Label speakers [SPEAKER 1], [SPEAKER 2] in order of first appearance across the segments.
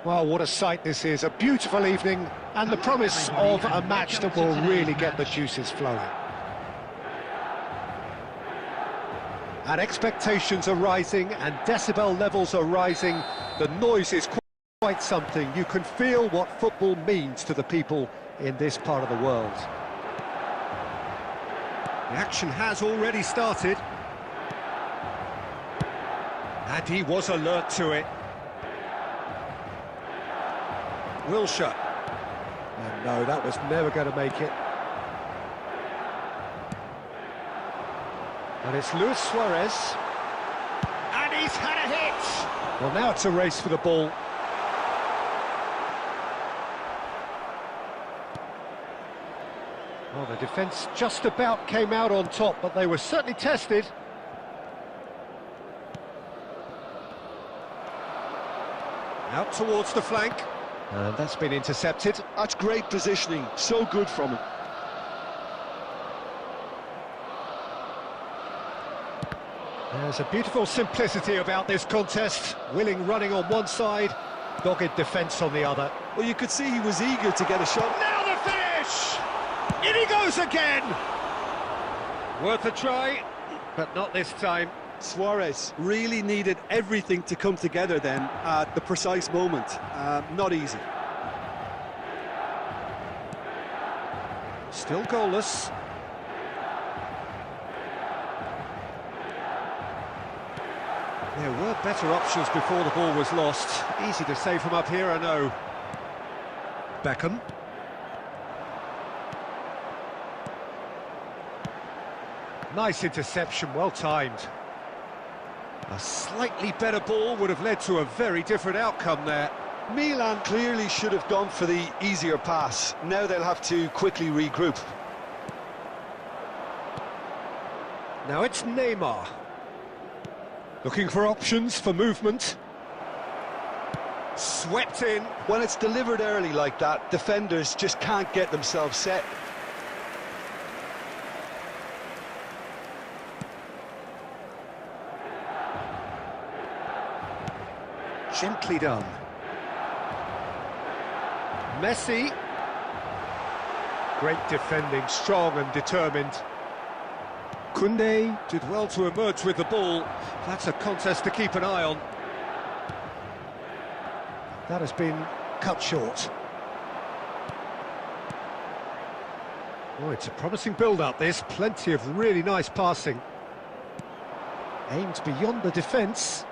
[SPEAKER 1] Well, what a sight this is, a beautiful evening and the promise of a match that will really get the juices flowing. And expectations are rising and decibel levels are rising. The noise is quite something. You can feel what football means to the people in this part of the world. The action has already started. And he was alert to it. Wilshere. And no, that was never going to make it. And it's Luis Suarez. And he's had a hit! Well, now it's a race for the ball. Well, the defence just about came out on top, but they were certainly tested. Out towards the flank. And that's been intercepted.
[SPEAKER 2] That's great positioning, so good from him.
[SPEAKER 1] There's a beautiful simplicity about this contest. Willing running on one side, dogged defence on the other.
[SPEAKER 2] Well, you could see he was eager to get a shot.
[SPEAKER 1] Now the finish! In he goes again! Worth a try, but not this time.
[SPEAKER 2] Suarez really needed everything to come together then at the precise moment. Not easy.
[SPEAKER 1] Still goalless. There were better options before the ball was lost. Easy to save from up here, I know. Beckham. Nice interception, well timed. A slightly better ball would have led to a very different outcome there.
[SPEAKER 2] Milan clearly should have gone for the easier pass. Now they'll have to quickly regroup.
[SPEAKER 1] Now it's Neymar. Looking for options for movement. Swept in.
[SPEAKER 2] When it's delivered early like that, defenders just can't get themselves set.
[SPEAKER 1] Gently done. Messi. Great defending, strong and determined. Koundé did well to emerge with the ball. That's a contest to keep an eye on. That has been cut short. Oh, it's a promising build-up, this. Plenty of really nice passing. Aimed beyond the defence.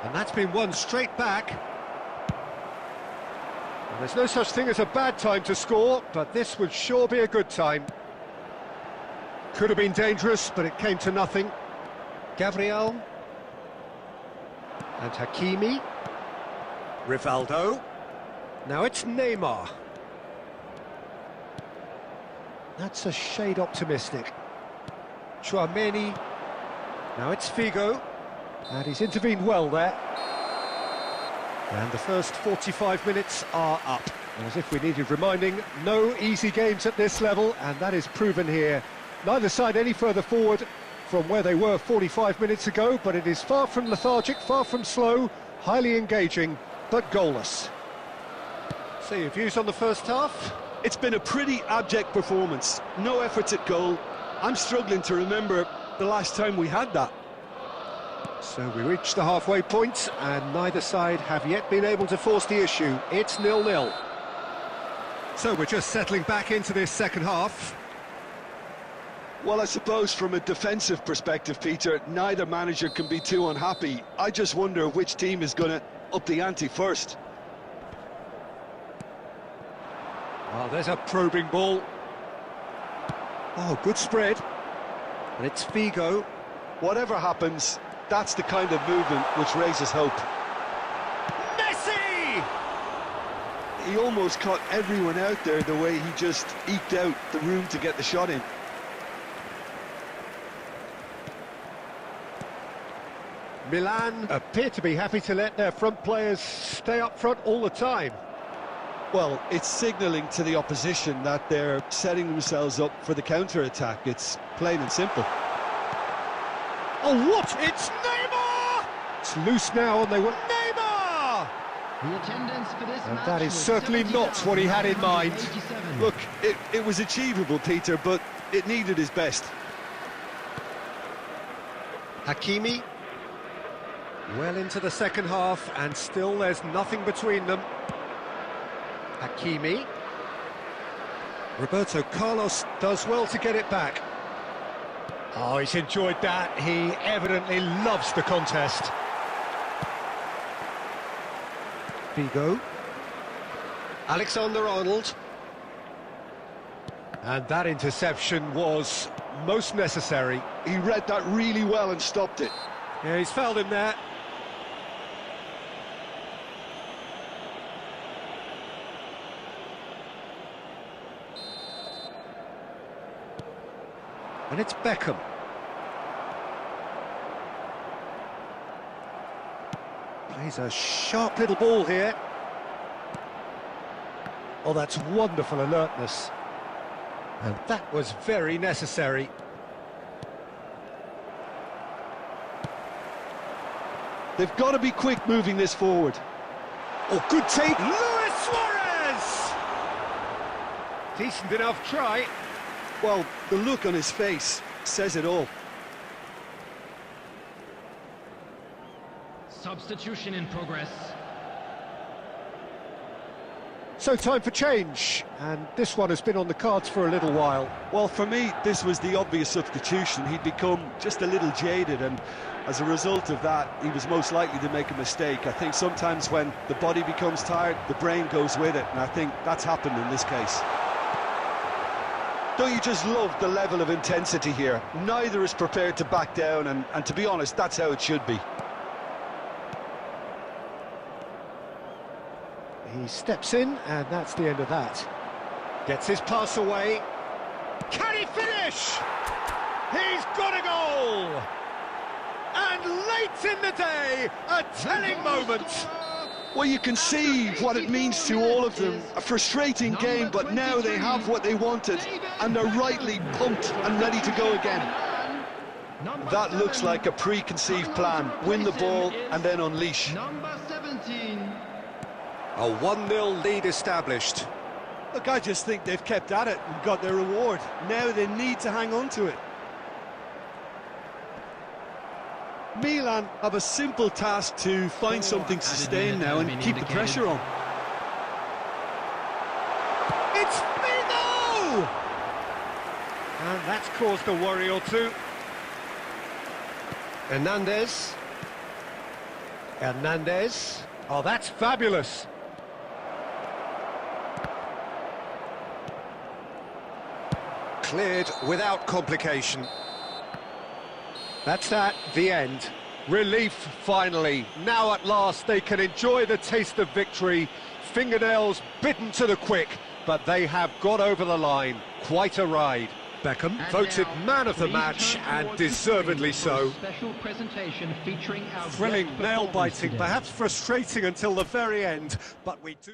[SPEAKER 1] And that's been won straight back. And there's no such thing as a bad time to score, but this would sure be a good time. Could have been dangerous, but it came to nothing. Gabriel. And Hakimi. Rivaldo. Now it's Neymar. That's a shade optimistic. Tchouaméni. Now it's Figo. And he's intervened well there. And the first 45 minutes are up. And as if we needed reminding, no easy games at this level, and that is proven here. Neither side any further forward from where they were 45 minutes ago, but it is far from lethargic, far from slow, highly engaging, but goalless. So your views on the first half?
[SPEAKER 2] It's been a pretty abject performance. No efforts at goal. I'm struggling to remember the last time we had that.
[SPEAKER 1] So we reached the halfway point, and neither side have yet been able to force the issue. It's 0-0. So we're just settling back into this second half.
[SPEAKER 2] Well, I suppose from a defensive perspective, Peter, neither manager can be too unhappy. I just wonder which team is going to up the ante first.
[SPEAKER 1] Well, there's a probing ball. Oh, good spread. And it's Figo.
[SPEAKER 2] Whatever happens, that's the kind of movement which raises hope.
[SPEAKER 1] Messi!
[SPEAKER 2] He almost caught everyone out there the way he just eked out the room to get the shot in.
[SPEAKER 1] Milan appear to be happy to let their front players stay up front all the time.
[SPEAKER 2] Well, it's signalling to the opposition that they're setting themselves up for the counter-attack. It's plain and simple.
[SPEAKER 1] Oh, what? It's Neymar! It's loose now, and they were Neymar!
[SPEAKER 3] The attendance for this
[SPEAKER 1] And
[SPEAKER 3] match
[SPEAKER 1] that is
[SPEAKER 3] was
[SPEAKER 1] certainly not what he had in mind.
[SPEAKER 3] 70,987.
[SPEAKER 2] Look, it was achievable, Peter, but it needed his best.
[SPEAKER 1] Hakimi. Well into the second half, and still there's nothing between them. Hakimi. Roberto Carlos does well to get it back. Oh, he's enjoyed that. He evidently loves the contest. Figo. Alexander-Arnold. And that interception was most necessary.
[SPEAKER 2] He read that really well and stopped it.
[SPEAKER 1] Yeah, he's fouled him there. And it's Beckham. Plays a sharp little ball here. Oh, that's wonderful alertness. And that was very necessary.
[SPEAKER 2] They've got to be quick moving this forward. Oh, good take.
[SPEAKER 1] Luis Suarez! Decent enough try.
[SPEAKER 2] Well, the look on his face says it all.
[SPEAKER 3] Substitution in progress.
[SPEAKER 1] So time for change, and this one has been on the cards for a little while.
[SPEAKER 2] Well, for me, this was the obvious substitution. He'd become just a little jaded, and as a result of that, he was most likely to make a mistake. I think sometimes when the body becomes tired, the brain goes with it, and I think that's happened in this case. Don't you just love the level of intensity here? Neither is prepared to back down, and to be honest, that's how it should be.
[SPEAKER 1] He steps in, and that's the end of that. Gets his pass away. Can he finish? He's got a goal! And late in the day, a telling moment.
[SPEAKER 2] Well, you can see what it means to all of them. A frustrating game, but now they have what they wanted, and they're rightly pumped and ready to go again. That looks like a preconceived plan. Win the ball and then unleash.
[SPEAKER 3] Number 17.
[SPEAKER 1] A 1-0 lead established.
[SPEAKER 2] Look, I just think they've kept at it and got their reward. Now they need to hang on to it. Milan have a simple task to find something to sustain now and keep the pressure on.
[SPEAKER 1] It's Figo! And that's caused a worry or two. Hernandez. Hernandez. Oh, that's fabulous. Cleared without complication. That's that, the end. Relief, finally. Now at last they can enjoy the taste of victory. Fingernails bitten to the quick, but they have got over the line. Quite a ride. Beckham voted man of the match, and deservedly so.
[SPEAKER 3] Special presentation featuring our
[SPEAKER 1] Thrilling,
[SPEAKER 3] guest
[SPEAKER 1] nail-biting,
[SPEAKER 3] performance
[SPEAKER 1] perhaps frustrating until the very end, but we do...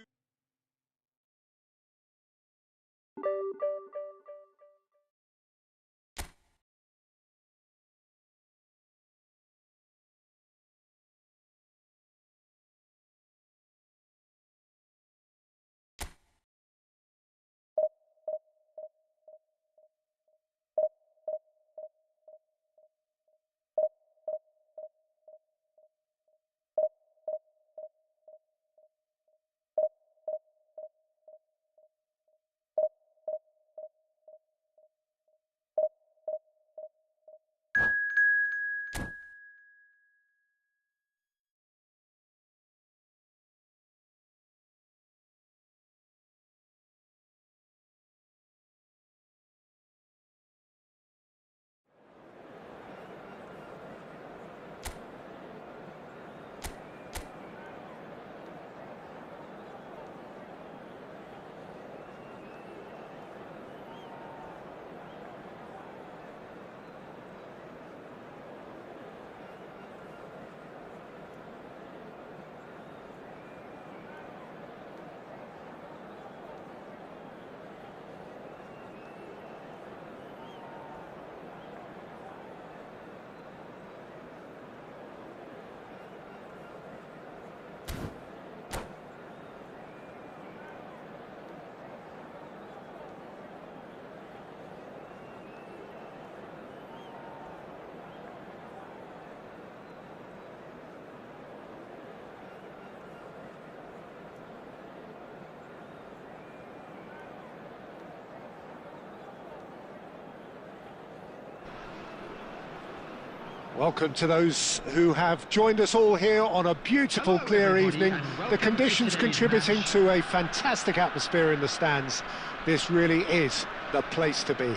[SPEAKER 1] Welcome to those who have joined us all here on a beautiful,
[SPEAKER 3] Hello,
[SPEAKER 1] clear
[SPEAKER 3] everybody,
[SPEAKER 1] evening.
[SPEAKER 3] and
[SPEAKER 1] The
[SPEAKER 3] welcome to
[SPEAKER 1] conditions
[SPEAKER 3] today's
[SPEAKER 1] contributing
[SPEAKER 3] match.
[SPEAKER 1] to a fantastic atmosphere in the stands. This really is the place to be.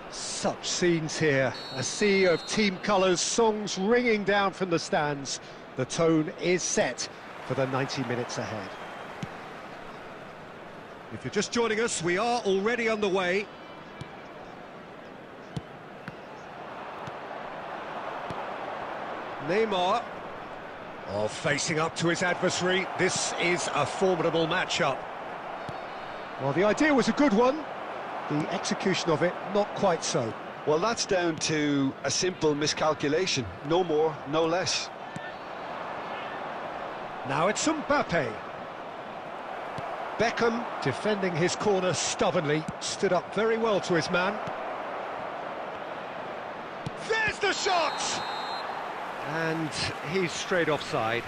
[SPEAKER 1] Such scenes here, a sea of team colours, songs ringing down from the stands. The tone is set for the 90 minutes ahead. If you're just joining us, we are already underway. Neymar, facing up to his adversary. This is a formidable matchup. Well, the idea was a good one. The execution of it, not quite so.
[SPEAKER 2] Well, that's down to a simple miscalculation. No more, no less.
[SPEAKER 1] Now it's Mbappe. Beckham, defending his corner stubbornly, stood up very well to his man. There's the shot! And he's straight offside.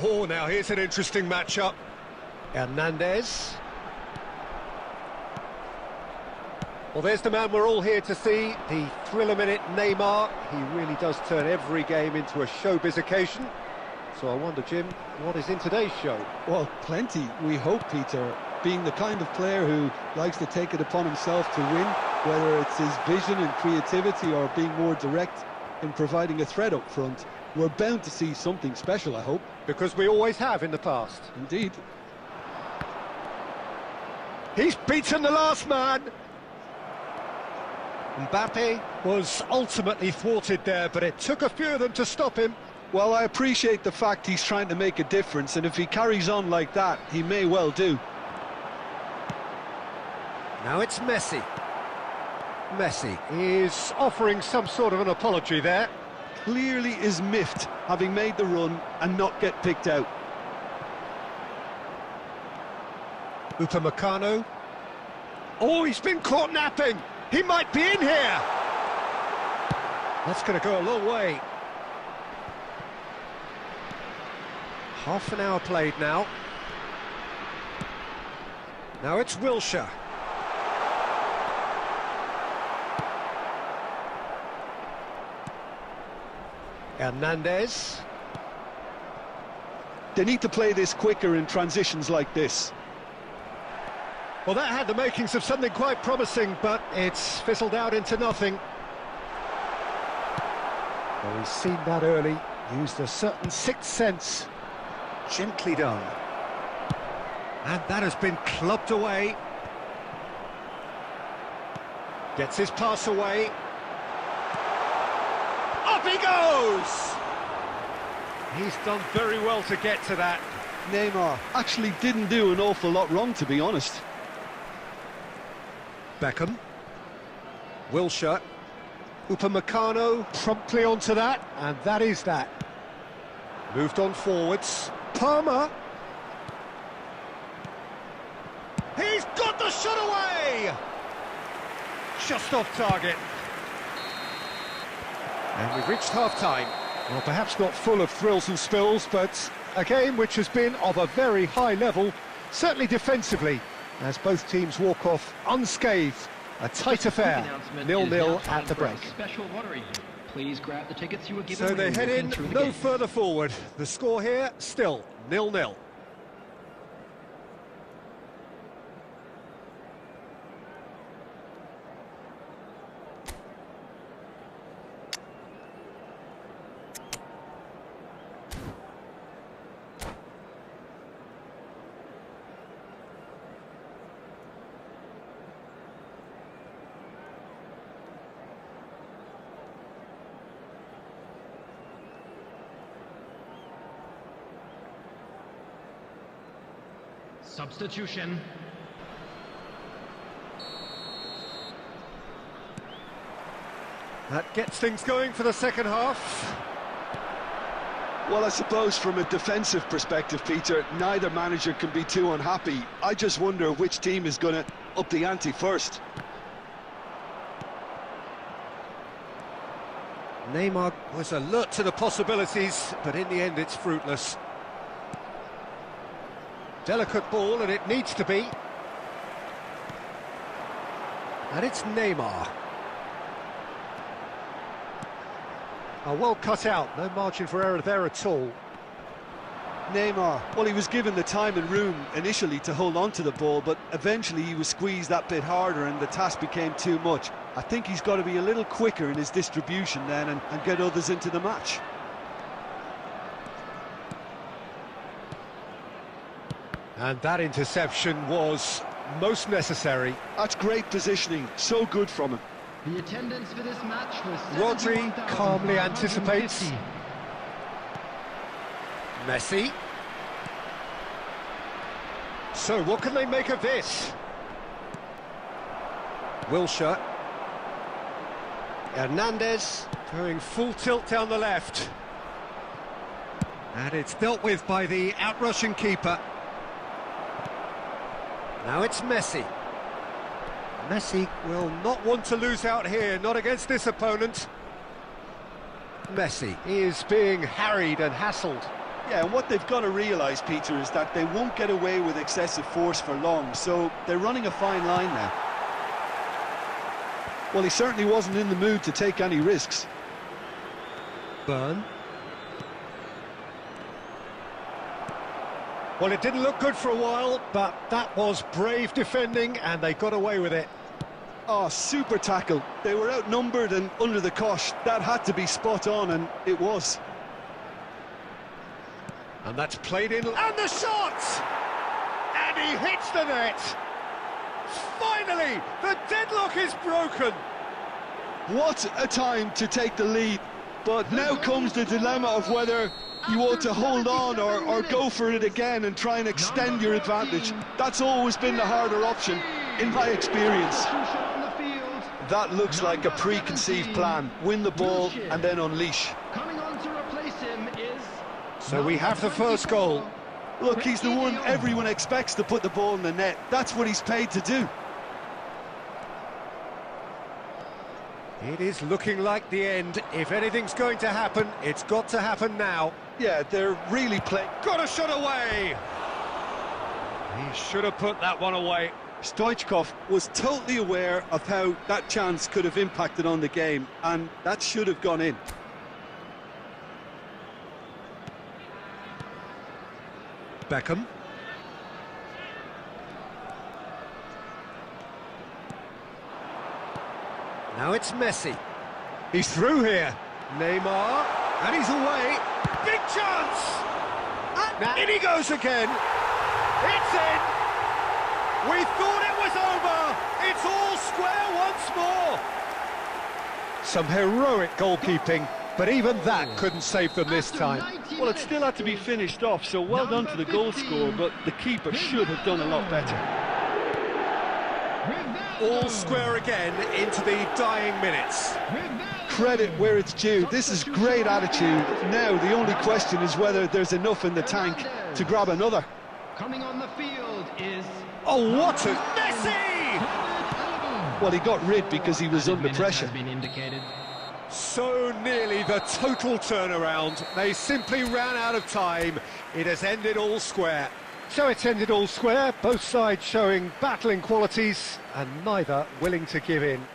[SPEAKER 1] Oh, now here's an interesting matchup. Hernandez. Well, there's the man we're all here to see, the thriller-minute Neymar. He really does turn every game into a showbiz occasion. So I wonder, Jim, what is in today's show?
[SPEAKER 4] Well, plenty, we hope, Peter. Being the kind of player who likes to take it upon himself to win, whether it's his vision and creativity or being more direct in providing a threat up front, we're bound to see something special, I hope.
[SPEAKER 1] Because we always have in the past.
[SPEAKER 4] Indeed.
[SPEAKER 1] He's beaten the last man. Mbappe was ultimately thwarted there, but it took a few of them to stop him.
[SPEAKER 2] Well, I appreciate the fact he's trying to make a difference, and if he carries on like that, he may well do.
[SPEAKER 1] Now it's Messi. Messi is offering some sort of an apology there.
[SPEAKER 2] Clearly is miffed, having made the run and not get picked out.
[SPEAKER 1] Upamecano. Oh, he's been caught napping. He might be in here. That's going to go a long way. Half an hour played now. Now it's Wilshere. Hernandez.
[SPEAKER 2] They need to play this quicker in transitions like this.
[SPEAKER 1] Well, that had the makings of something quite promising, but it's fizzled out into nothing. Well, he's seen that early, used a certain sixth sense. Gently done. And that has been clubbed away. Gets his pass away. Up he goes! He's done very well to get to that.
[SPEAKER 2] Neymar actually didn't do an awful lot wrong, to be honest.
[SPEAKER 1] Beckham. Wilshere. Upamecano promptly onto that, and that is that. Moved on forwards. Palmer. He's got the shot away! Just off target. And we've reached half-time. Well, perhaps not full of thrills and spills, but a game which has been of a very high level, certainly defensively, as both teams walk off unscathed. A tight affair, 0-0 at the break.
[SPEAKER 3] Special lottery. Please grab the tickets you were given.
[SPEAKER 1] So they
[SPEAKER 3] when
[SPEAKER 1] head
[SPEAKER 3] walking
[SPEAKER 1] in
[SPEAKER 3] through the
[SPEAKER 1] no
[SPEAKER 3] gate.
[SPEAKER 1] further forward. The score here, still 0-0.
[SPEAKER 3] Substitution.
[SPEAKER 1] That gets things going for the second half.
[SPEAKER 2] Well, I suppose from a defensive perspective, Peter, neither manager can be too unhappy. I just wonder which team is going to up the ante first.
[SPEAKER 1] Neymar was alert to the possibilities, but in the end it's fruitless. Delicate ball, and it needs to be. And it's Neymar. Well cut out, no margin for error there at all.
[SPEAKER 4] Neymar, well, he was given the time and room initially to hold on to the ball, but eventually he was squeezed that bit harder and the task became too much. I think he's got to be a little quicker in his distribution then and get others into the match.
[SPEAKER 1] And that interception was most necessary.
[SPEAKER 2] That's great positioning, so good from him.
[SPEAKER 3] The attendance for this match was
[SPEAKER 1] Rodri calmly anticipates. Messi. So what can they make of this? Wilshere. Hernandez going full tilt down the left. And it's dealt with by the outrushing keeper. Now it's Messi. Messi will not want to lose out here, not against this opponent. Messi is being harried and hassled.
[SPEAKER 4] Yeah, and what they've got to realise, Peter, is that they won't get away with excessive force for long, so they're running a fine line now.
[SPEAKER 2] Well, he certainly wasn't in the mood to take any risks.
[SPEAKER 1] Burn. Well, it didn't look good for a while, but that was brave defending, and they got away with it.
[SPEAKER 2] Oh, super tackle. They were outnumbered and under the cosh. That had to be spot on, and it was.
[SPEAKER 1] And that's played in, and the shot! And he hits the net! Finally, the deadlock is broken!
[SPEAKER 2] What a time to take the lead. But now comes the dilemma of whether you want to hold on or go for it again and try and extend your advantage. That's always been the harder option, in my experience. That looks like a preconceived plan. Win the ball and then unleash.
[SPEAKER 3] Coming on to replace him is...
[SPEAKER 1] So we have the first goal.
[SPEAKER 2] Look, he's the one everyone expects to put the ball in the net. That's what he's paid to do.
[SPEAKER 1] It is looking like the end. If anything's going to happen, it's got to happen now.
[SPEAKER 2] Yeah, they're really playing.
[SPEAKER 1] Got a shot away! He should have put that one away.
[SPEAKER 4] Stoichkov was totally aware of how that chance could have impacted on the game, and that should have gone in.
[SPEAKER 1] Beckham. Now it's Messi. He's through here. Neymar. And he's away. Big chance! And in he goes again. It's in. We thought it was over. It's all square once more. Some heroic goalkeeping, but even that couldn't save them this time.
[SPEAKER 4] Well, it still had to be finished off, so well done to the goal scorer, but the keeper should have done a lot better.
[SPEAKER 1] All square again into the dying minutes.
[SPEAKER 2] Credit where it's due. This is great attitude. Now the only question is whether there's enough in the tank to grab another.
[SPEAKER 3] Coming on the field is...
[SPEAKER 1] Oh, what a Messi!
[SPEAKER 2] Well, he got rid because he was under pressure.
[SPEAKER 1] So nearly the total turnaround. They simply ran out of time. It has ended all square. So it's ended all square, both sides showing battling qualities and neither willing to give in.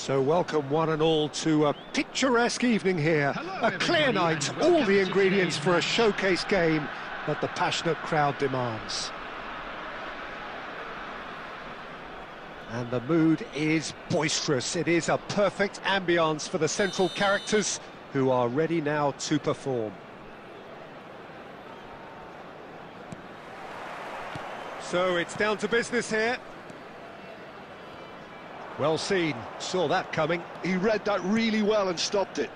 [SPEAKER 1] So welcome one and all to a picturesque evening here.
[SPEAKER 3] Hello,
[SPEAKER 1] A clear
[SPEAKER 3] everybody,
[SPEAKER 1] night,
[SPEAKER 3] and
[SPEAKER 1] all
[SPEAKER 3] welcome
[SPEAKER 1] the
[SPEAKER 3] to
[SPEAKER 1] ingredients
[SPEAKER 3] today's
[SPEAKER 1] for a
[SPEAKER 3] match.
[SPEAKER 1] showcase game that the passionate crowd demands. And the mood is boisterous. It is a perfect ambience for the central characters who are ready now to perform. So it's down to business here. Well seen, saw that coming.
[SPEAKER 2] He read that really well and stopped it.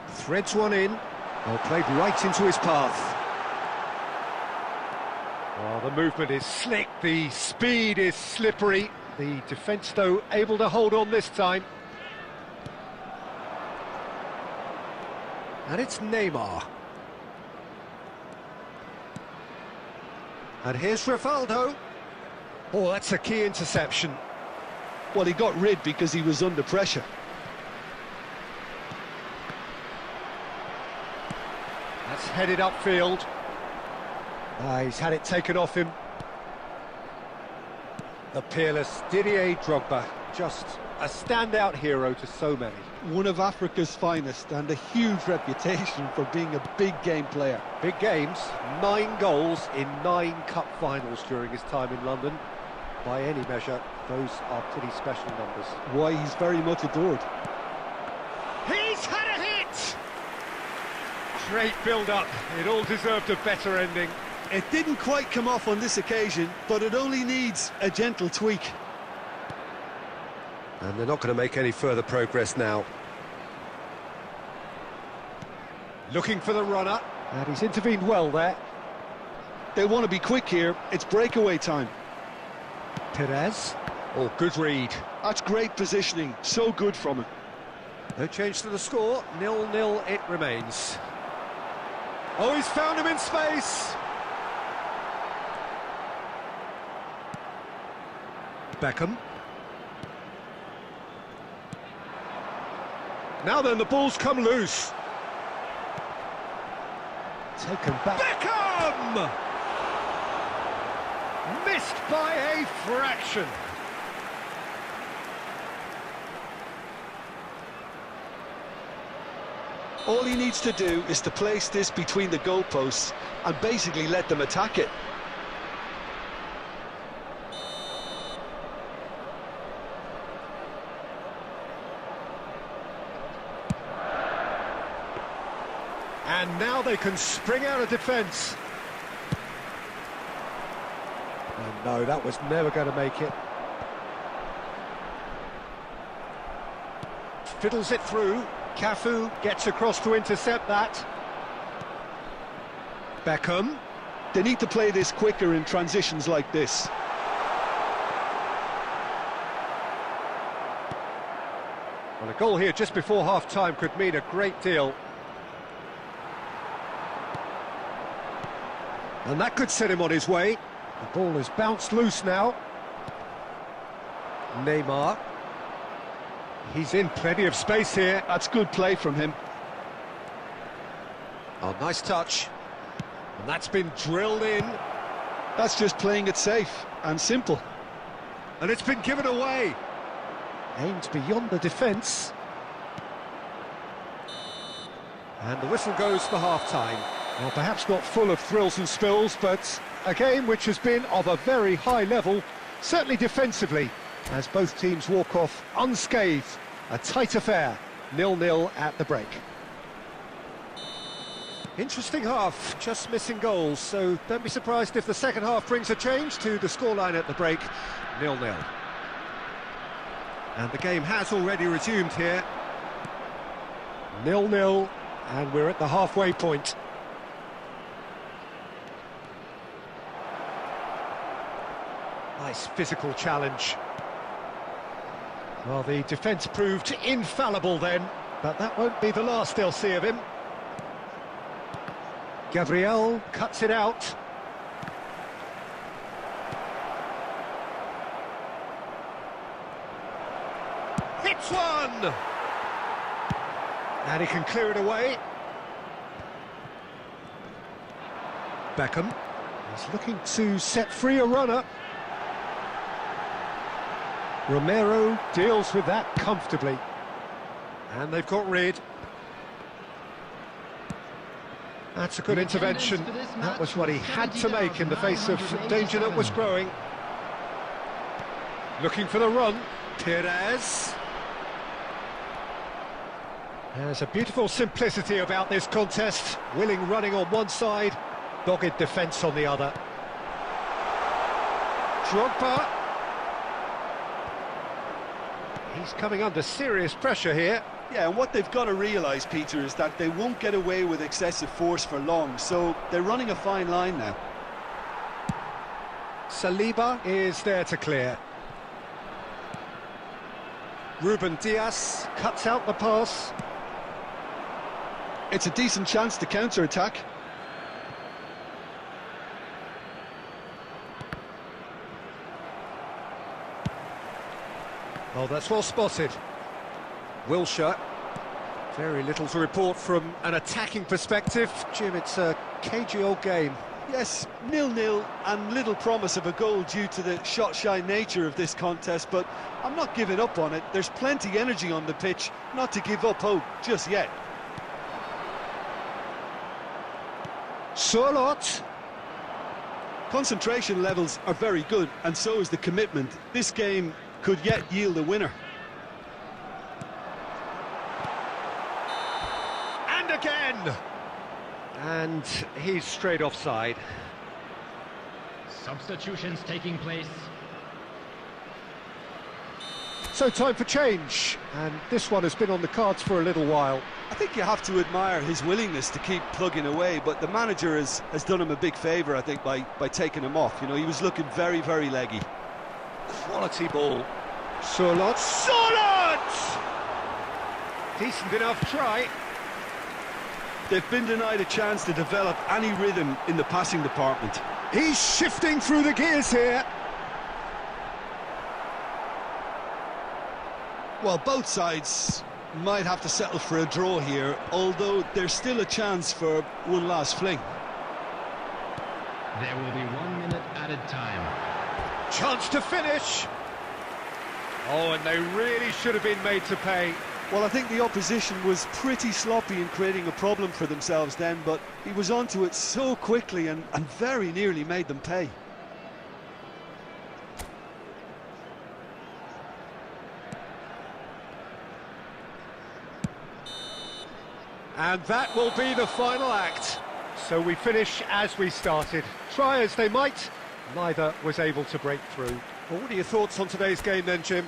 [SPEAKER 1] Threads one in. Well, played right into his path. Oh, the movement is slick, the speed is slippery. The defence, though, able to hold on this time. And it's Neymar. And here's Rivaldo. Oh, that's a key interception.
[SPEAKER 2] Well, he got rid because he was under pressure.
[SPEAKER 1] That's headed upfield. He's had it taken off him. The peerless Didier Drogba, just a standout hero to so many.
[SPEAKER 4] One of Africa's finest and a huge reputation for being a big game player.
[SPEAKER 1] Big games, 9 goals in 9 cup finals during his time in London. By any measure, those are pretty special numbers.
[SPEAKER 4] Why, he's very much adored.
[SPEAKER 1] He's had a hit! Great build-up, it all deserved a better ending.
[SPEAKER 2] It didn't quite come off on this occasion, but it only needs a gentle tweak.
[SPEAKER 1] And they're not going to make any further progress now. Looking for the runner, and he's intervened well there.
[SPEAKER 2] They want to be quick here. It's breakaway time.
[SPEAKER 1] Perez. Oh, good read.
[SPEAKER 2] That's great positioning. So good from him.
[SPEAKER 1] No change to the score. 0-0 it remains. Oh, he's found him in space. Beckham. Now then, the ball's come loose. Taken back. Beckham! Missed by a fraction.
[SPEAKER 2] All he needs to do is to place this between the goalposts and basically let them attack it.
[SPEAKER 1] And now they can spring out of defence. Oh no, that was never going to make it. Fiddles it through. Cafu gets across to intercept that. Beckham.
[SPEAKER 2] They need to play this quicker in transitions like this.
[SPEAKER 1] Well, a goal here just before half-time could mean a great deal. And that could set him on his way. The ball is bounced loose now. Neymar. He's in plenty of space here.
[SPEAKER 2] That's good play from him.
[SPEAKER 1] Oh, nice touch. And that's been drilled in.
[SPEAKER 2] That's just playing it safe and simple.
[SPEAKER 1] And it's been given away. Aimed beyond the defence. And the whistle goes for half-time. Well, perhaps not full of thrills and spills, but a game which has been of a very high level, certainly defensively, as both teams walk off unscathed. A tight affair, 0-0 at the break. Interesting half, just missing goals, so don't be surprised if the second half brings a change to the scoreline at the break, 0-0. And the game has already resumed here. 0-0, and we're at the halfway point. Nice physical challenge. Well, the defence proved infallible then, but that won't be the last they'll see of him. Gabriel cuts it out. Hits one! And he can clear it away. Beckham. He's looking to set free a runner. Romero deals with that comfortably. And they've got rid. That's a good intervention. That was what he had to make in the face of danger that was growing. Looking for the run. Perez. There's a beautiful simplicity about this contest. Willing running on one side, dogged defence on the other. Drogba. He's coming under serious pressure here.
[SPEAKER 2] Yeah, and what they've got to realise, Peter, is that they won't get away with excessive force for long, so they're running a fine line now.
[SPEAKER 1] Saliba is there to clear. Ruben Diaz cuts out the pass.
[SPEAKER 2] It's a decent chance to counter-attack.
[SPEAKER 1] Oh, that's well spotted. Wilshere. Very little to report from an attacking perspective. Jim, it's a cagey old game.
[SPEAKER 2] Yes, 0-0 and little promise of a goal due to the shot-shy nature of this contest, but I'm not giving up on it. There's plenty energy on the pitch, not to give up hope just yet.
[SPEAKER 1] Surlot.
[SPEAKER 2] Concentration levels are very good, and so is the commitment. This game could yet yield a winner.
[SPEAKER 1] And again! And he's straight offside.
[SPEAKER 3] Substitutions taking place.
[SPEAKER 1] So time for change, and this one has been on the cards for a little while.
[SPEAKER 2] I think you have to admire his willingness to keep plugging away, but the manager has done him a big favour, I think, by taking him off. You know, he was looking very, very leggy.
[SPEAKER 1] Quality ball. Surlot. Surlot! Decent enough try.
[SPEAKER 2] They've been denied a chance to develop any rhythm in the passing department.
[SPEAKER 1] He's shifting through the gears here.
[SPEAKER 2] Well, both sides might have to settle for a draw here, although there's still a chance for one last fling.
[SPEAKER 3] There will be 1 minute added time.
[SPEAKER 1] Chance to finish. Oh, and they really should have been made to pay.
[SPEAKER 2] Well, I think the opposition was pretty sloppy in creating a problem for themselves then, but he was onto it so quickly and very nearly made them pay.
[SPEAKER 1] And that will be the final act. So we finish as we started. Try as they might, neither was able to break through. Well, what are your thoughts on today's game then, Jim?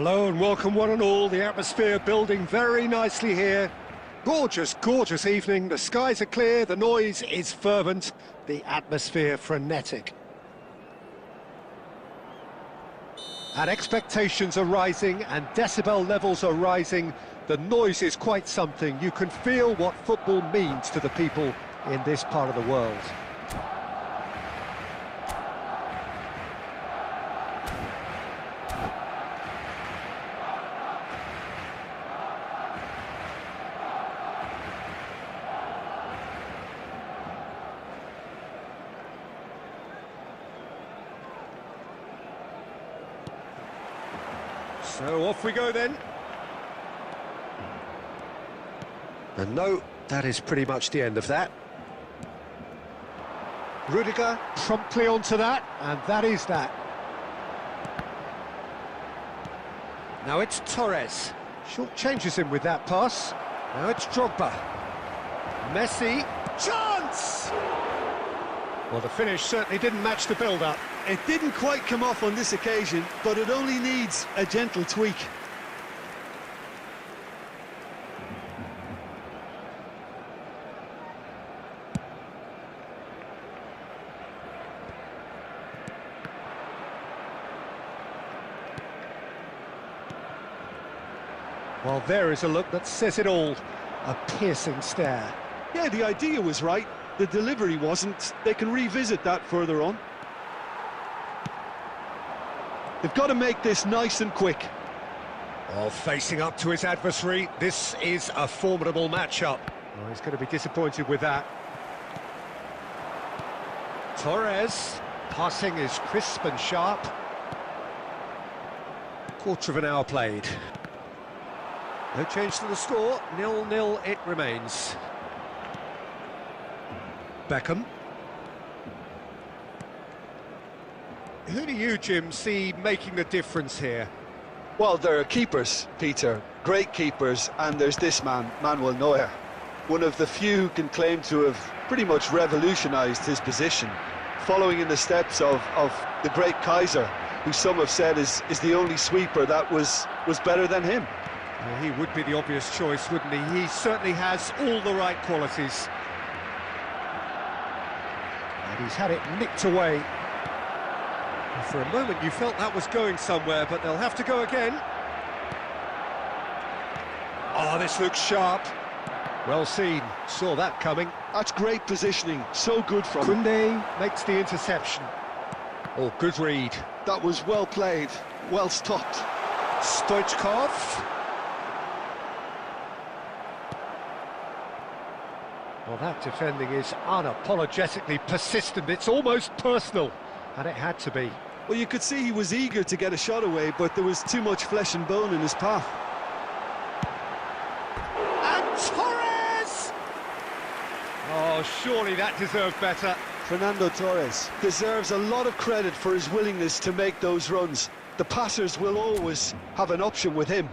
[SPEAKER 1] Hello and welcome one and all. The atmosphere building very nicely here. Gorgeous, gorgeous evening. The skies are clear, the noise is fervent, the atmosphere frenetic. And expectations are rising and decibel levels are rising. The noise is quite something. You can feel what football means to the people in this part of the world. So off we go then. And no, that is pretty much the end of that. Rudiger promptly onto that, and that is that. Now it's Torres. Short changes him with that pass. Now it's Drogba. Messi. Chance! Well, the finish certainly didn't match the build-up.
[SPEAKER 2] It didn't quite come off on this occasion, but it only needs a gentle tweak.
[SPEAKER 1] Well, there is a look that says it all. A piercing stare.
[SPEAKER 2] Yeah, the idea was right. The delivery wasn't. They can revisit that further on. They've got to make this nice and quick.
[SPEAKER 1] Well, facing up to his adversary, this is a formidable matchup. Oh, he's going to be disappointed with that. Torres, passing is crisp and sharp. Quarter of an hour played. No change to the score, 0-0 it remains. Beckham. Who do you, Jim, see making the difference here?
[SPEAKER 2] Well, there are keepers, Peter, great keepers, and there's this man, Manuel Neuer. One of the few who can claim to have pretty much revolutionised his position, following in the steps of the great Kaiser, who some have said is the only sweeper that was better than him.
[SPEAKER 1] Well, he would be the obvious choice, wouldn't he? He certainly has all the right qualities. And he's had it nicked away. For a moment you felt that was going somewhere, but they'll have to go again. Oh, this looks sharp. Well seen, saw that coming.
[SPEAKER 2] That's great positioning, so good from him.
[SPEAKER 1] Koundé makes the interception. Oh, good read.
[SPEAKER 2] That was well played, well stopped.
[SPEAKER 1] Stoichkov. Well, that defending is unapologetically persistent. It's almost personal, and it had to be.
[SPEAKER 2] Well, you could see he was eager to get a shot away, but there was too much flesh and bone in his path.
[SPEAKER 1] And Torres! Oh, surely that deserved better.
[SPEAKER 2] Fernando Torres deserves a lot of credit for his willingness to make those runs. The passers will always have an option with him.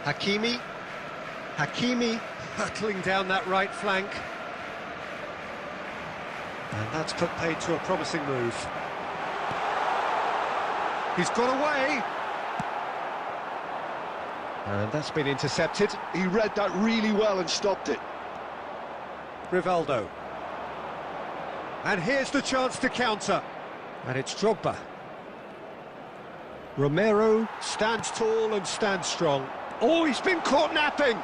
[SPEAKER 1] Hakimi hurtling down that right flank. And that's put paid to a promising move. He's got away. And that's been intercepted.
[SPEAKER 2] He read that really well and stopped it.
[SPEAKER 1] Rivaldo. And here's the chance to counter. And it's Drogba. Romero stands tall and stands strong. Oh, he's been caught napping.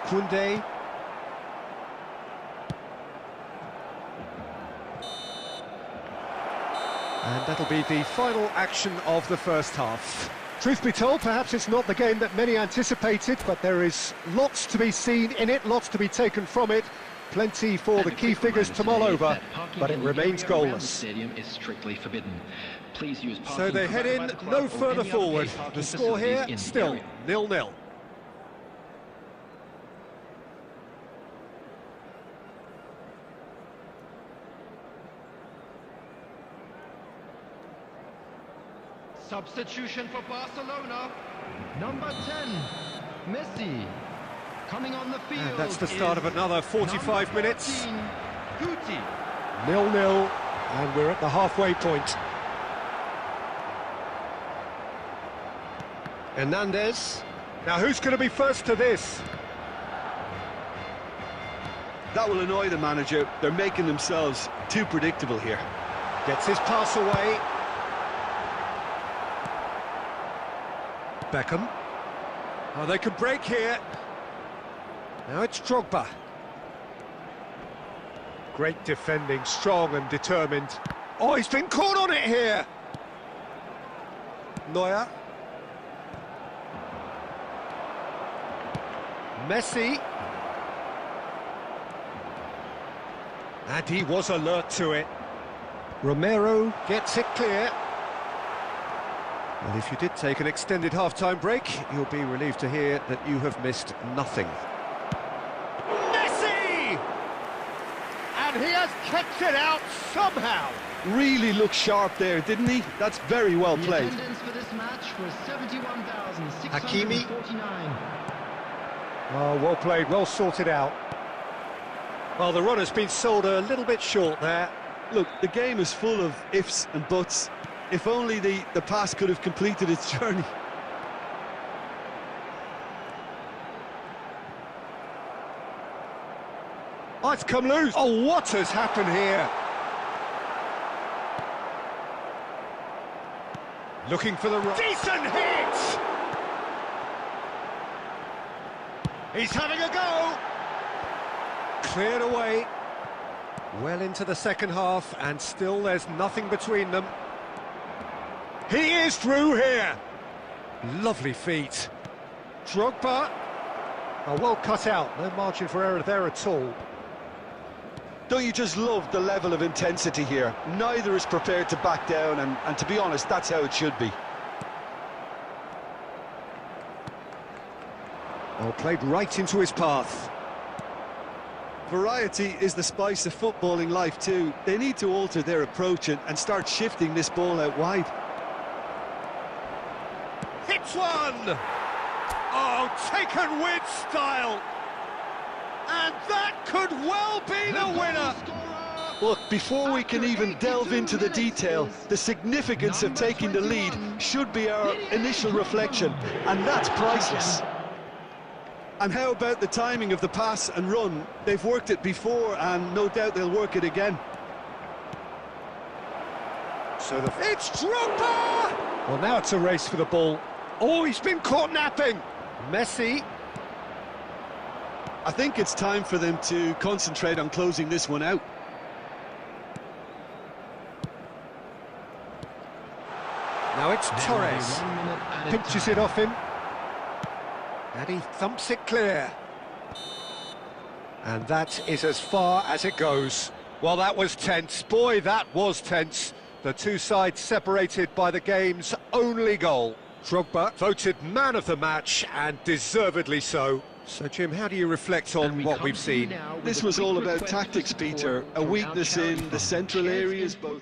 [SPEAKER 1] Koundé. And that'll be the final action of the first half. Truth be told, perhaps it's not the game that many anticipated, but there is lots to be seen in it, lots to be taken from it. Plenty for the key figures to mull over, but it remains goalless.
[SPEAKER 3] Stadium is strictly forbidden. Please use
[SPEAKER 1] So they head in no further forward. The score here, still 0-0.
[SPEAKER 3] Substitution for Barcelona. Number 10, Messi. Coming on the field.
[SPEAKER 1] And that's the start of another 45 minutes.
[SPEAKER 3] 14, Guti.
[SPEAKER 1] 0-0, and we're at the halfway point. Hernandez. Now who's going to be first to this?
[SPEAKER 2] That will annoy the manager. They're making themselves too predictable here.
[SPEAKER 1] Gets his pass away. Beckham. Oh, they can break here. Now it's Drogba. Great defending, strong and determined. Oh, he's been caught on it here. Neuer. Messi. And he was alert to it. Romero gets it clear. Well, if you did take an extended half-time break, you'll be relieved to hear that you have missed nothing. Messi! And he has kept it out somehow.
[SPEAKER 2] Really looked sharp there, didn't he? That's very well
[SPEAKER 3] The
[SPEAKER 2] played.
[SPEAKER 3] attendance for this match was 71,649.
[SPEAKER 1] Hakimi. Oh, well played, well sorted out. Well, the run has been sold a little bit short there.
[SPEAKER 2] Look, the game is full of ifs and buts. If only the pass could have completed its journey.
[SPEAKER 1] Oh, it's come loose. Oh, what has happened here? Looking for the run. Decent hit! He's having a go! Cleared away. Well into the second half, and still there's nothing between them. He is through here. Lovely feet. Drogba. Oh, well cut out. No margin for error there at all.
[SPEAKER 2] Don't you just love the level of intensity here? Neither is prepared to back down, and to be honest, that's how it should be.
[SPEAKER 1] Oh, played right into his path.
[SPEAKER 2] Variety is the spice of footballing life too. They need to alter their approach and start shifting this ball out wide.
[SPEAKER 1] Hits one! Oh, taken with style! And that could well be the winner!
[SPEAKER 2] Look, before we can even delve into the detail, the significance of taking the lead should be our initial reflection, and that's priceless. And how about the timing of the pass and run? They've worked it before, and no doubt they'll work it again.
[SPEAKER 1] So it's Drogba! Well, now it's a race for the ball. Oh, he's been caught napping. Messi.
[SPEAKER 2] I think it's time for them to concentrate on closing this one out.
[SPEAKER 1] Now it's Torres. Pinches it off him. And he thumps it clear. And that is as far as it goes. Well, that was tense. Boy, that was tense. The two sides separated by the game's only goal. Drogba voted man of the match, and deservedly so. So, Jim, how do you reflect on what we've seen?
[SPEAKER 2] This was all about tactics, Peter. A weakness in the central areas, both...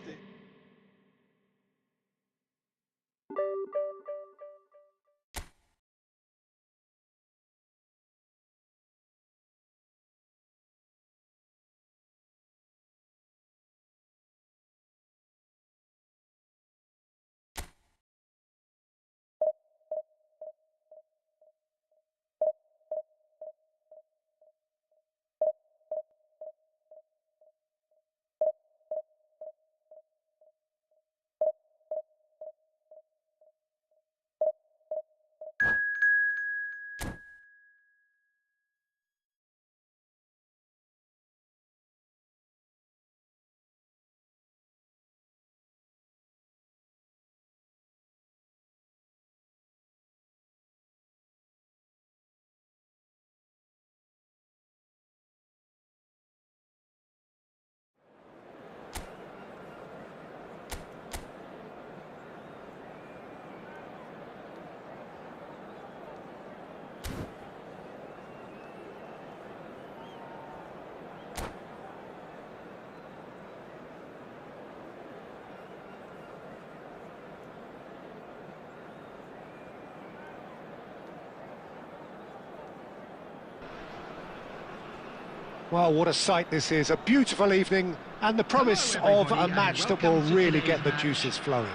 [SPEAKER 1] Well, what a sight this is. A beautiful evening, And the promise of a match that will really get the juices flowing.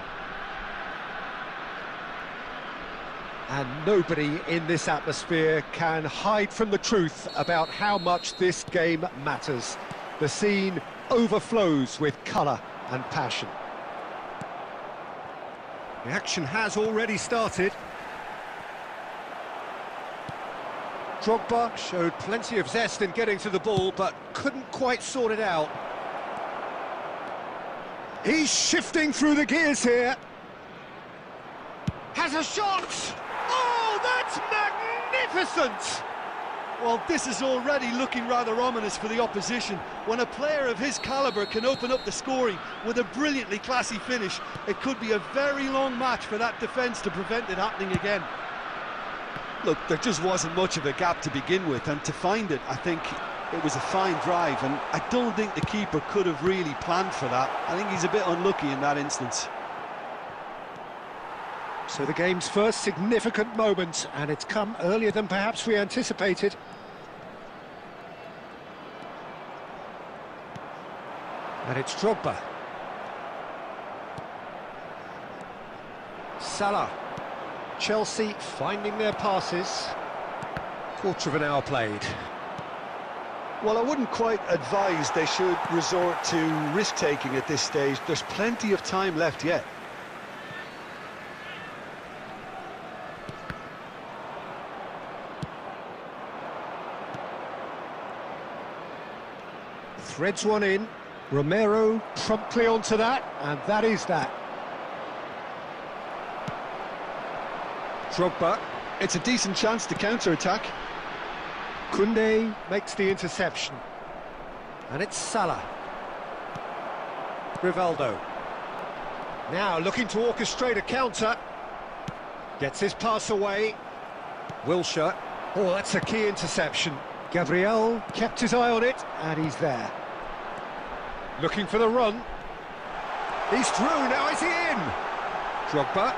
[SPEAKER 1] And nobody in this atmosphere can hide from the truth about how much this game matters. The scene overflows with colour and passion. The action has already started. Drogba showed plenty of zest in getting to the ball, but couldn't quite sort it out. He's shifting through the gears here. Has a shot! Oh, that's magnificent!
[SPEAKER 2] Well, this is already looking rather ominous for the opposition. When a player of his calibre can open up the scoring with a brilliantly classy finish, it could be a very long match for that defence to prevent it happening again. Look, there just wasn't much of a gap to begin with, and to find it, I think it was a fine drive, and I don't think the keeper could have really planned for that. I think he's a bit unlucky in that instance.
[SPEAKER 1] So the game's first significant moment, and it's come earlier than perhaps we anticipated. And it's Drogba. Salah. Chelsea finding their passes. Quarter of an hour played.
[SPEAKER 2] Well, I wouldn't quite advise they should resort to risk-taking at this stage. There's plenty of time left yet.
[SPEAKER 1] Threads one in. Romero promptly onto that, and that is that. Drogba.
[SPEAKER 2] It's a decent chance to counter-attack.
[SPEAKER 1] Koundé makes the interception. And it's Salah. Rivaldo. Now looking to orchestrate a counter. Gets his pass away. Wilshere. Oh, that's a key interception. Gabriel kept his eye on it, and he's there. Looking for the run. He's through, now is he in? Drogba.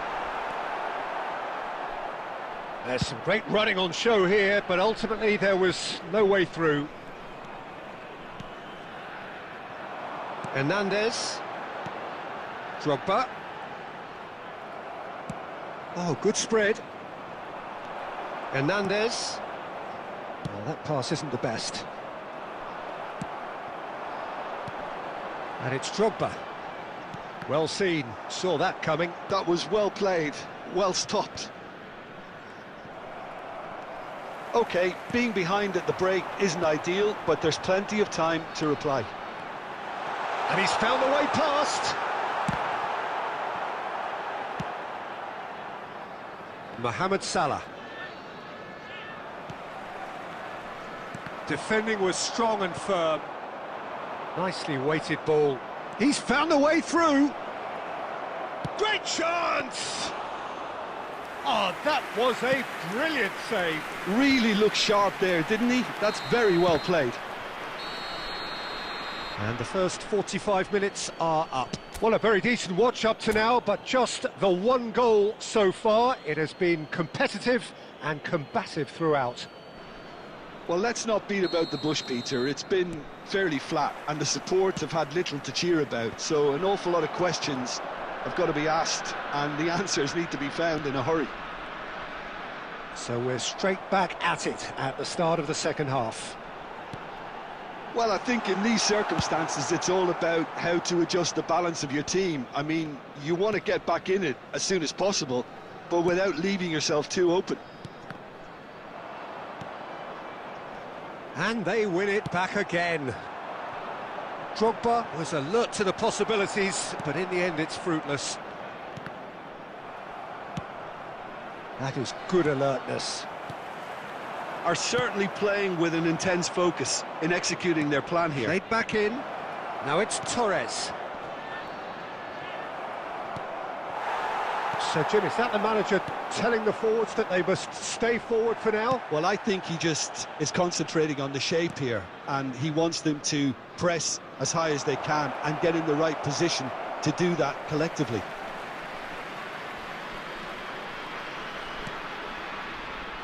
[SPEAKER 1] There's some great running on show here, but ultimately there was no way through. Hernandez. Drogba. Oh, good spread. Hernandez. Well, that pass isn't the best. And it's Drogba. Well seen, saw that coming.
[SPEAKER 2] That was well played, well stopped. OK, being behind at the break isn't ideal, but there's plenty of time to reply.
[SPEAKER 1] And he's found the way past. Mohamed Salah. Defending was strong and firm. Nicely weighted ball. He's found the way through. Great chance! Oh, that was a brilliant save.
[SPEAKER 2] Really looked sharp there, didn't he? That's very well played.
[SPEAKER 1] And the first 45 minutes are up. Well, a very decent watch up to now, but just the one goal so far. It has been competitive and combative throughout.
[SPEAKER 2] Well, let's not beat about the bush, Peter. It's been fairly flat, and the supports have had little to cheer about. So an awful lot of questions have got to be asked, and the answers need to be found in a hurry.
[SPEAKER 1] So we're straight back at it at the start of the second half.
[SPEAKER 2] Well, I think in these circumstances, it's all about how to adjust the balance of your team. I mean, you want to get back in it as soon as possible, but without leaving yourself too open.
[SPEAKER 1] And they win it back again. Drogba was alert to the possibilities, but in the end it's fruitless. That is good alertness.
[SPEAKER 2] Are certainly playing with an intense focus in executing their plan here.
[SPEAKER 1] Played back in. Now it's Torres. So, Jim, is that the manager telling the forwards that they must stay forward for now?
[SPEAKER 4] Well, I think he just is concentrating on the shape here, and he wants them to press as high as they can and get in the right position to do that collectively.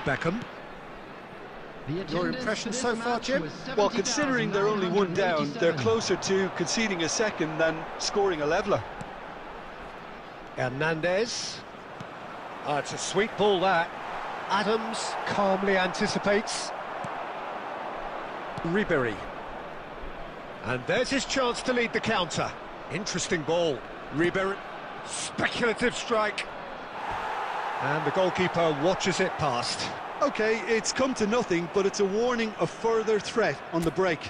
[SPEAKER 1] Beckham. Your impression so far, Jim?
[SPEAKER 2] Well, considering they're only one down, they're closer to conceding a second than scoring a leveller.
[SPEAKER 1] Hernandez. Oh, it's a sweet ball, that. Adams calmly anticipates. Ribery. And there's his chance to lead the counter. Interesting ball. Ribery. Speculative strike. And the goalkeeper watches it past.
[SPEAKER 2] OK, it's come to nothing, but it's a warning of further threat on the break.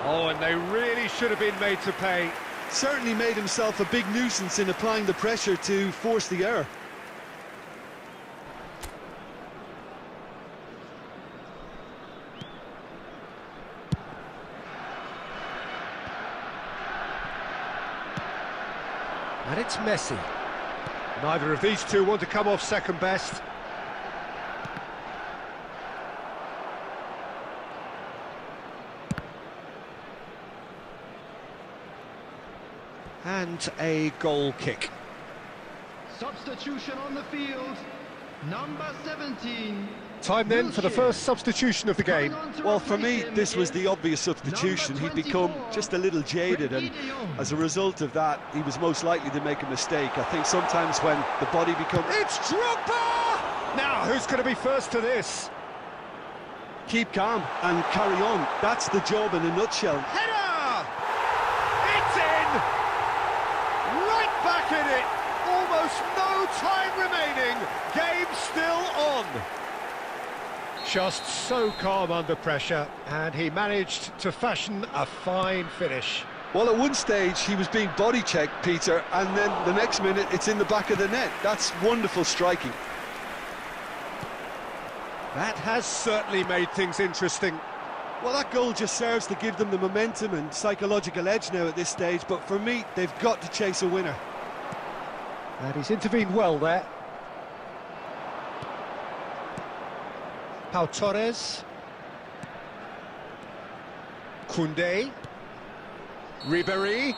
[SPEAKER 1] Oh, and they really should have been made to pay.
[SPEAKER 2] Certainly made himself a big nuisance in applying the pressure to force the error.
[SPEAKER 1] And it's Messi. Neither of these two want to come off second best. And a goal kick.
[SPEAKER 3] Substitution on the field, number 17.
[SPEAKER 1] Time then for the first substitution of the game.
[SPEAKER 2] Well, for me, this was the obvious substitution. He'd become just a little jaded, and as a result of that, he was most likely to make a mistake. I think sometimes when the body becomes...
[SPEAKER 1] It's Drogba! Now, who's going to be first to this?
[SPEAKER 2] Keep calm and carry on. That's the job in a nutshell.
[SPEAKER 1] Header! It's in! Right back in it! Almost no time remaining. Game still on. Just so calm under pressure, and he managed to fashion a fine finish.
[SPEAKER 2] Well, at one stage, he was being body-checked, Peter, and then the next minute, it's in the back of the net. That's wonderful striking.
[SPEAKER 1] That has certainly made things interesting.
[SPEAKER 2] Well, that goal just serves to give them the momentum and psychological edge now at this stage, but for me, they've got to chase a winner.
[SPEAKER 1] And he's intervened well there. Pau Torres. Koundé. Ribery.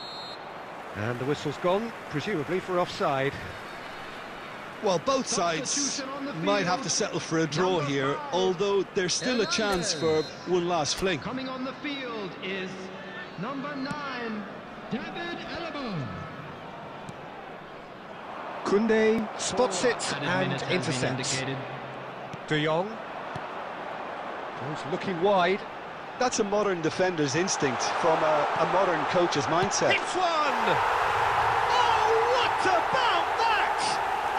[SPEAKER 1] And the whistle's gone, presumably for offside.
[SPEAKER 2] Well, both sides might have to settle for a draw here, although there's still a chance for one last fling.
[SPEAKER 3] Coming on the field is number 9, David Alaba.
[SPEAKER 1] Koundé spots it and intercepts. De Jong goes looking wide.
[SPEAKER 2] That's a modern defender's instinct from a modern coach's mindset.
[SPEAKER 1] It's one! Oh, what about that?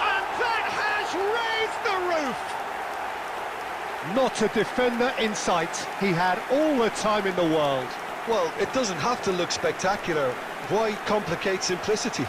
[SPEAKER 1] And that has raised the roof! Not a defender in sight. He had all the time in the world.
[SPEAKER 2] Well, it doesn't have to look spectacular. Why complicate simplicity?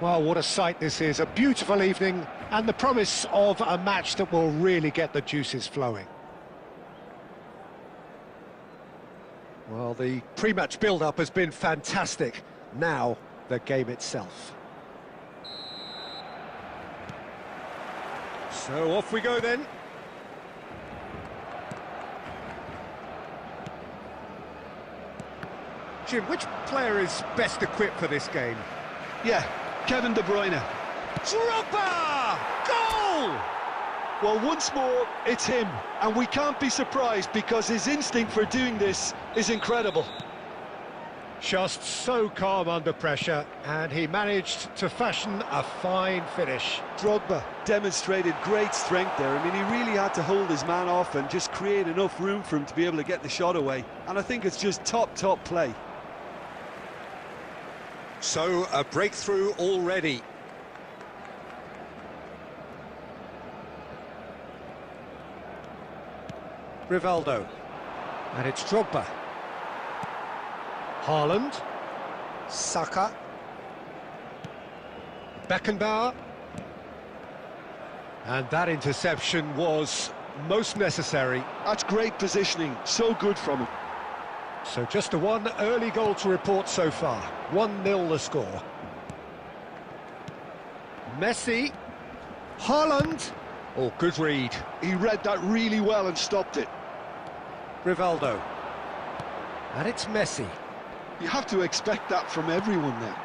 [SPEAKER 1] Well, what a sight this is. A beautiful evening and the promise of a match that will really get the juices flowing. Well, the pre-match build-up has been fantastic. Now, the game itself. So off we go then. Jim, which player is best equipped for this game?
[SPEAKER 2] Yeah, Kevin De Bruyne.
[SPEAKER 1] Drogba! Goal!
[SPEAKER 2] Well, once more, it's him. And we can't be surprised because his instinct for doing this is incredible.
[SPEAKER 1] Just so calm under pressure, and he managed to fashion a fine finish.
[SPEAKER 4] Drogba demonstrated great strength there. I mean, he really had to hold his man off and just create enough room for him to be able to get the shot away. And I think it's just top play.
[SPEAKER 1] So, a breakthrough already. Rivaldo. And it's Drogba. Haaland. Saka. Beckenbauer. And that interception was most necessary.
[SPEAKER 2] That's great positioning, so good from him.
[SPEAKER 1] So just a one early goal to report so far. 1-0 the score. Messi. Haaland. Oh, good read.
[SPEAKER 2] He read that really well and stopped it.
[SPEAKER 1] Rivaldo. And it's Messi.
[SPEAKER 2] You have to expect that from everyone now.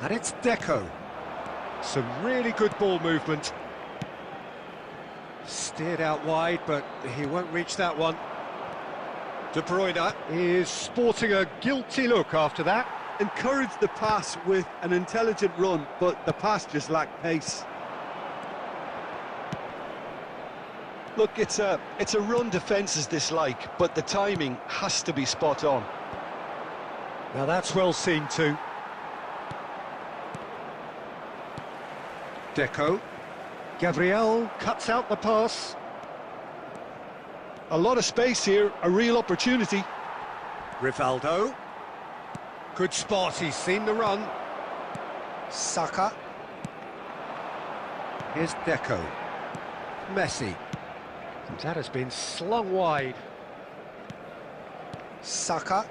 [SPEAKER 1] And it's Deco. Some really good ball movement. Steered out wide, but he won't reach that one. De Bruyne is sporting a guilty look after that.
[SPEAKER 4] Encouraged the pass with an intelligent run, but the pass just lacked pace.
[SPEAKER 2] Look, it's a run defences dislike, but the timing has to be spot on.
[SPEAKER 1] Now that's well seen too. Deco. Gabriel cuts out the pass.
[SPEAKER 2] A lot of space here, a real opportunity.
[SPEAKER 1] Rivaldo. Good spot, he's seen the run. Saka. Here's Deco. Messi. And that has been slung wide. Saka.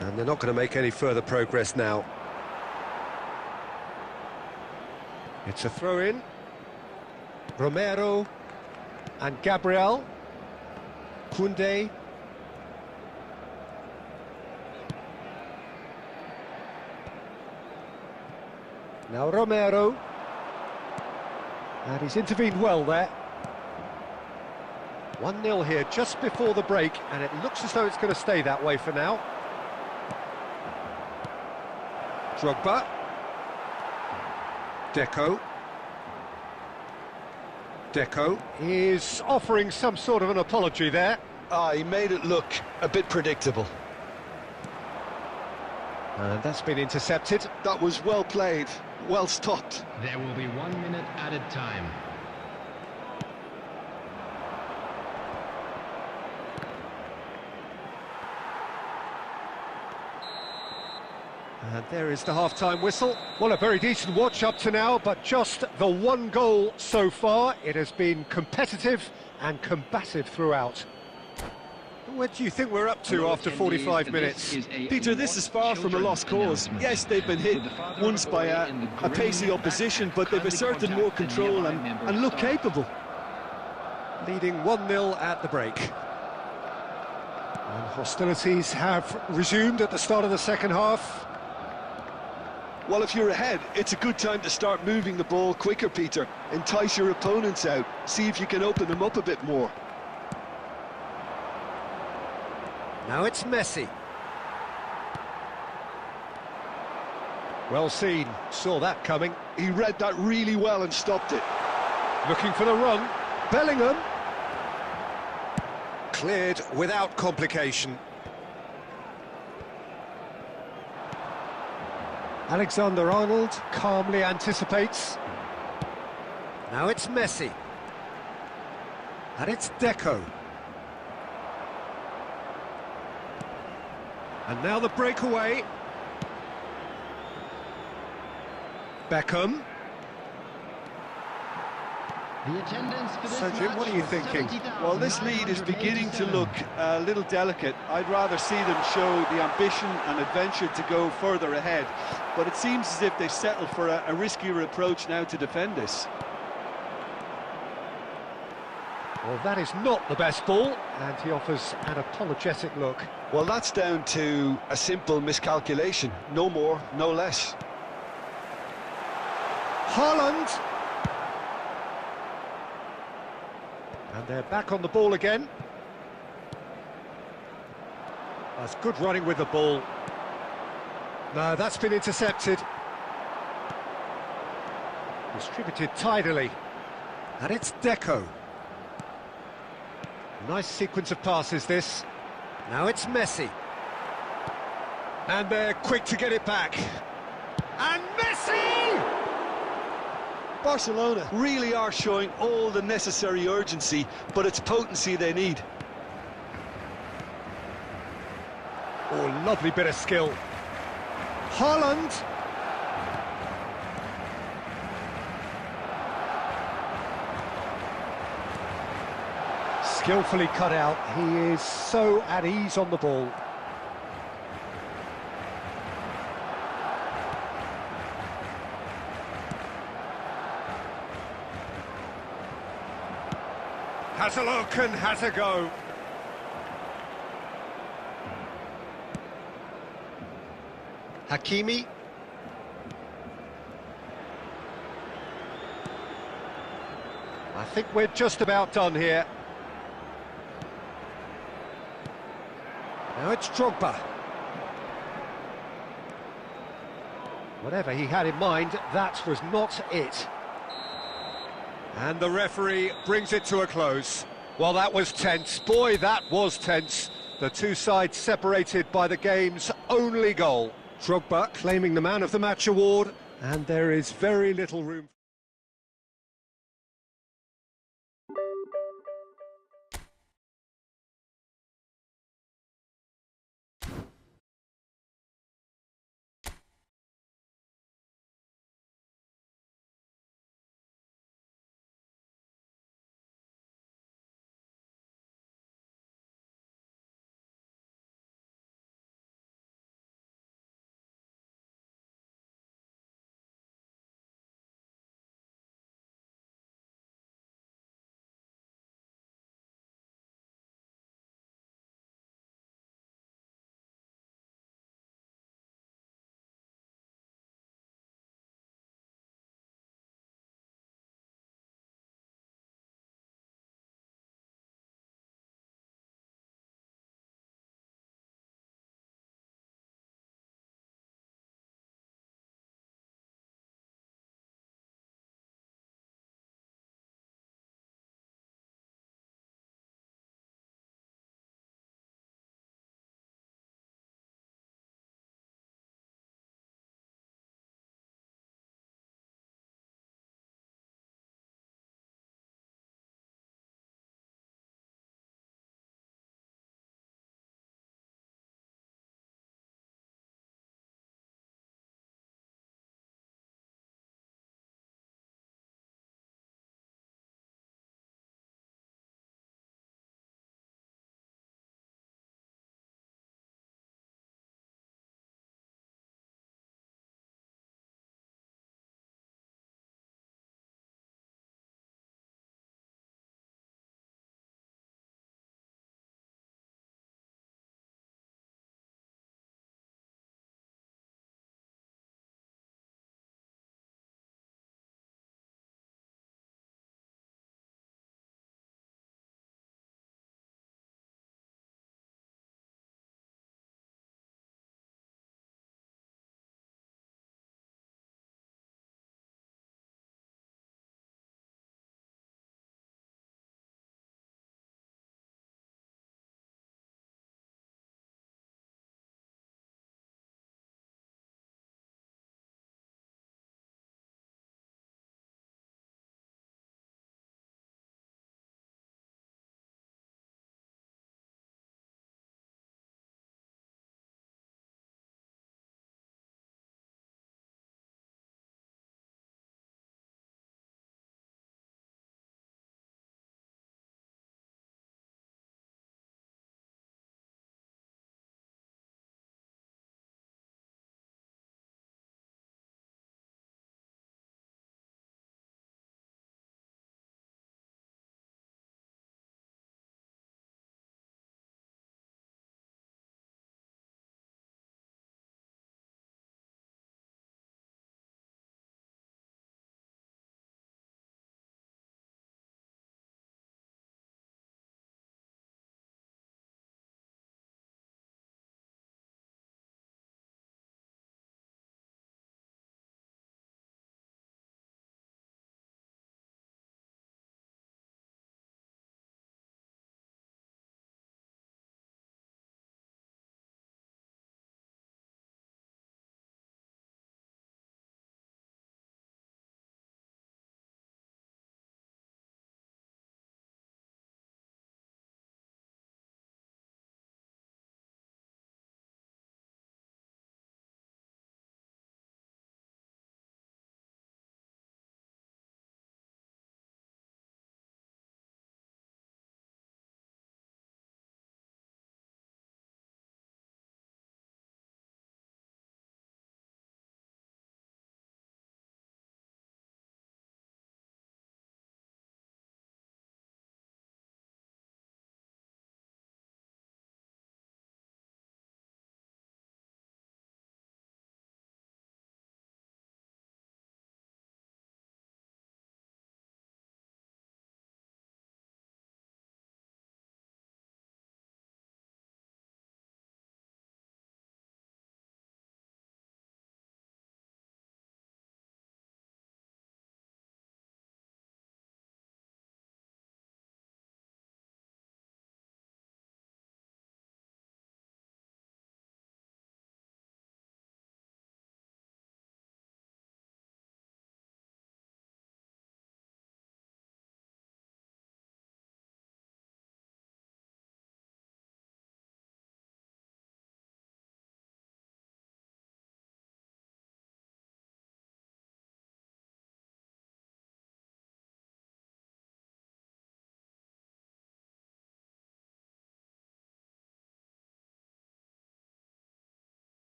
[SPEAKER 1] And they're not going to make any further progress now. It's a throw-in. Romero and Gabriel. Koundé. Now Romero. And he's intervened well there. 1-0 here just before the break, and it looks as though it's going to stay that way for now. Drogba. Deco. Deco is offering some sort of an apology there.
[SPEAKER 2] He made it look a bit predictable.
[SPEAKER 1] And that's been intercepted.
[SPEAKER 2] That was well played, well stopped.
[SPEAKER 3] There will be 1 minute added time.
[SPEAKER 1] And there is the half-time whistle. Well, a very decent watch up to now, but just the one goal so far. It has been competitive and combative throughout. What do you think we're up to after 45 minutes?
[SPEAKER 4] Peter, this is far from a lost cause. Yes, they've been hit once by a pacey opposition, but they've asserted more control and look capable.
[SPEAKER 1] Leading 1-0 at the break. And hostilities have resumed at the start of the second half.
[SPEAKER 2] Well, if you're ahead, it's a good time to start moving the ball quicker, Peter. Entice your opponents out. See if you can open them up a bit more.
[SPEAKER 1] Now it's Messi. Well seen, saw that coming.
[SPEAKER 2] He read that really well and stopped it.
[SPEAKER 1] Looking for the run. Bellingham. Cleared without complication. Alexander-Arnold calmly anticipates. Now it's Messi. And it's Deco. And now the breakaway. Beckham.
[SPEAKER 3] The attendance for this
[SPEAKER 1] So, Jim, what are you thinking?
[SPEAKER 2] Well, this lead is beginning to look a little delicate. I'd rather see them show the ambition and adventure to go further ahead. But it seems as if they settled for a riskier approach now to defend this.
[SPEAKER 1] Well, that is not the best ball, and he offers an apologetic look.
[SPEAKER 2] Well, that's down to a simple miscalculation. No more, no less.
[SPEAKER 1] Haaland! And they're back on the ball again. That's good running with the ball. No, that's been intercepted. Distributed tidily. And it's Deco. Nice sequence of passes, this. Now it's Messi. And they're quick to get it back. And Messi!
[SPEAKER 2] Barcelona really are showing all the necessary urgency, but it's potency they need.
[SPEAKER 1] Oh, lovely bit of skill. Haaland! Skillfully cut out. He is so at ease on the ball. Has a look and has a go. Hakimi. I think we're just about done here. Now it's Drogba. Whatever he had in mind, that was not it. And the referee brings it to a close. Well, that was tense. Boy, that was tense. The two sides separated by the game's only goal. Drogba claiming the Man of the Match award, and there is very little room.